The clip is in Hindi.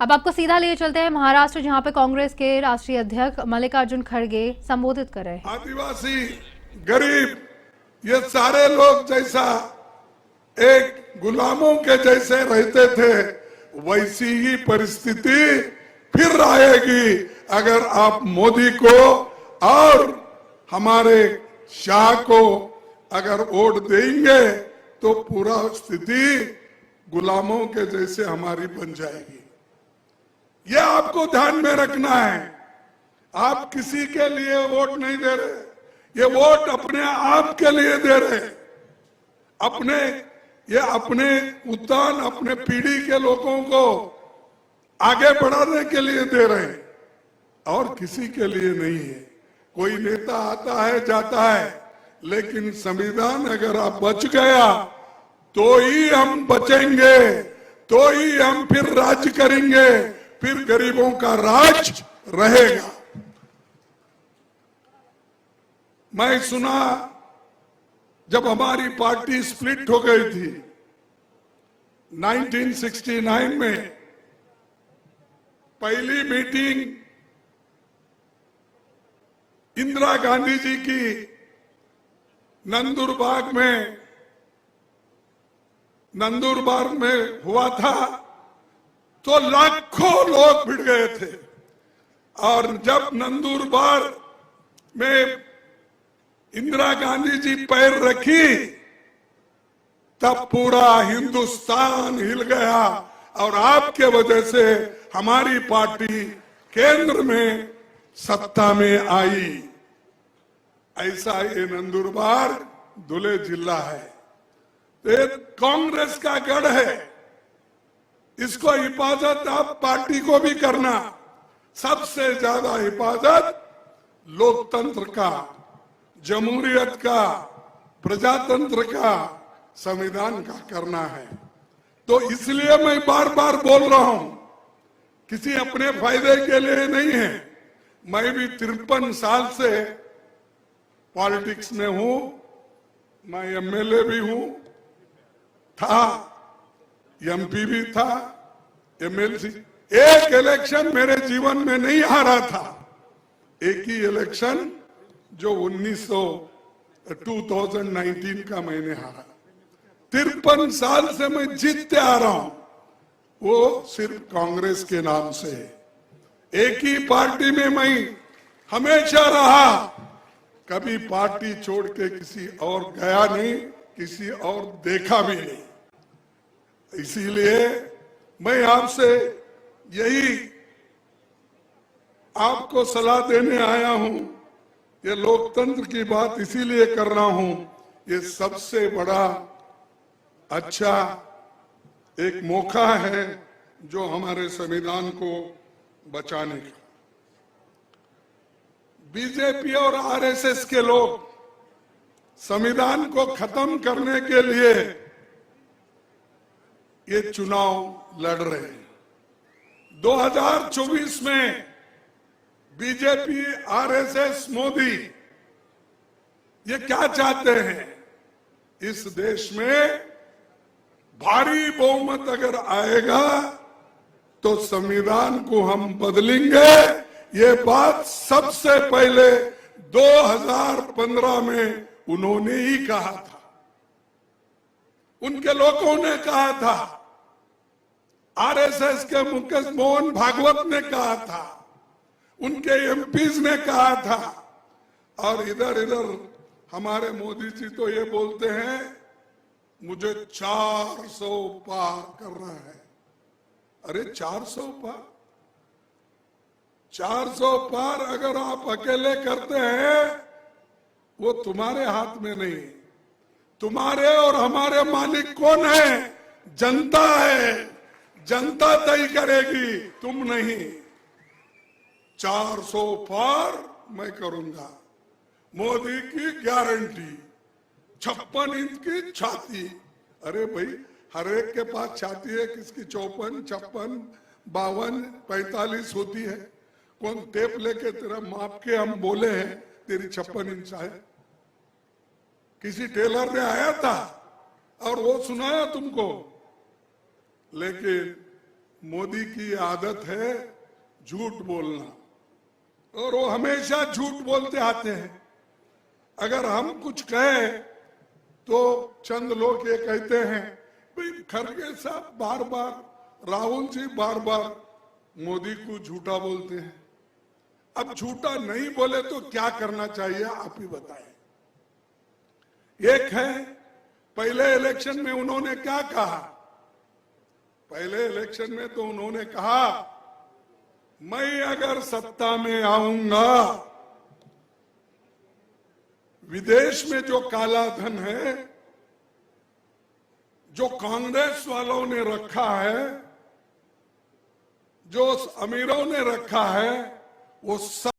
अब आपको सीधा लिए चलते हैं महाराष्ट्र, जहां पे कांग्रेस के राष्ट्रीय अध्यक्ष मल्लिकार्जुन खड़गे संबोधित कर रहे हैं। आदिवासी, गरीब, ये सारे लोग जैसा एक गुलामों के जैसे रहते थे, वैसी ही परिस्थिति फिर आएगी अगर आप मोदी को और हमारे शाह को अगर वोट देंगे तो पूरा स्थिति गुलामों के जैसे हमारी बन जाएगी। ये आपको ध्यान में रखना है। आप किसी के लिए वोट नहीं दे रहे, ये वोट अपने आप के लिए दे रहे, अपने उत्थान, अपने पीढ़ी के लोगों को आगे बढ़ाने के लिए दे रहे हैं और किसी के लिए नहीं है। कोई नेता आता है जाता है, लेकिन संविधान अगर आप बच गया तो ही हम बचेंगे, तो ही हम फिर राज करेंगे, फिर गरीबों का राज रहेगा। मैं सुना जब हमारी पार्टी स्प्लिट हो गई थी 1969 में, पहली मीटिंग इंदिरा गांधी जी की नंदुरबार में हुआ था, तो लाखों लोग भिड़ गए थे। और जब नंदुरबार में इंदिरा गांधी जी पैर रखी तब पूरा हिंदुस्तान हिल गया और आपके वजह से हमारी पार्टी केंद्र में सत्ता में आई। ऐसा ये नंदुरबार धुले जिला है, ये कांग्रेस का गढ़ है। इसको हिफाजत आप पार्टी को भी करना। सबसे ज्यादा हिफाजत लोकतंत्र का, जमहूरियत का, प्रजातंत्र का, संविधान का करना है। तो इसलिए मैं बार बार बोल रहा हूं, किसी अपने फायदे के लिए नहीं है। मैं भी 53 साल से पॉलिटिक्स में हूं, मैं एमएलए भी हूं, था एमपी भी था, एमएलसी। एक इलेक्शन मेरे जीवन में नहीं हारा था, एक ही इलेक्शन जो 2019 का मैंने हारा। 53 साल से मैं जीतते आ रहा हूं, वो सिर्फ कांग्रेस के नाम से है। एक ही पार्टी में मैं हमेशा रहा, कभी पार्टी छोड़ के किसी और गया नहीं, किसी और देखा भी नहीं। इसीलिए मैं आपसे यही आपको सलाह देने आया हूं। ये लोकतंत्र की बात इसीलिए कर रहा हूं, ये सबसे बड़ा अच्छा एक मौका है जो हमारे संविधान को बचाने का। बीजेपी और आरएसएस के लोग संविधान को खत्म करने के लिए ये चुनाव लड़ रहे हैं। 2024 में बीजेपी, आरएसएस, मोदी ये क्या चाहते हैं? इस देश में भारी बहुमत अगर आएगा तो संविधान को हम बदलेंगे। ये बात सबसे पहले 2015 में उन्होंने ही कहा था, उनके लोगों ने कहा था, आरएसएस के मुकेश मोहन भागवत ने कहा था, उनके एमपीज ने कहा था। और इधर हमारे मोदी जी तो ये बोलते हैं मुझे 400 पार करना है। अरे 400 पार अगर आप अकेले करते हैं, वो तुम्हारे हाथ में नहीं। तुम्हारे और हमारे मालिक कौन है? जनता है। जनता तय करेगी, तुम नहीं। 400 पार मैं करूंगा, मोदी की गारंटी। 56 इंच की छाती। अरे भाई, हर एक के पास छाती है, किसकी 54, 56, 52, 45 होती है। कौन टेप लेके तेरा माप के हम बोले हैं तेरी 56 इंच है? किसी टेलर ने आया था और वो सुनाया तुमको? लेकिन मोदी की आदत है झूठ बोलना, और वो हमेशा झूठ बोलते आते हैं। अगर हम कुछ कहें तो चंद लोग ये कहते हैं भाई खड़गे साहब बार बार, राहुल जी बार बार मोदी को झूठा बोलते हैं। अब झूठा नहीं बोले तो क्या करना चाहिए, आप ही बताएं। एक है, पहले इलेक्शन में उन्होंने क्या कहा? पहले इलेक्शन में तो उन्होंने कहा मैं अगर सत्ता में आऊंगा, विदेश में जो काला धन है जो कांग्रेस वालों ने रखा है, जो अमीरों ने रखा है, वो सब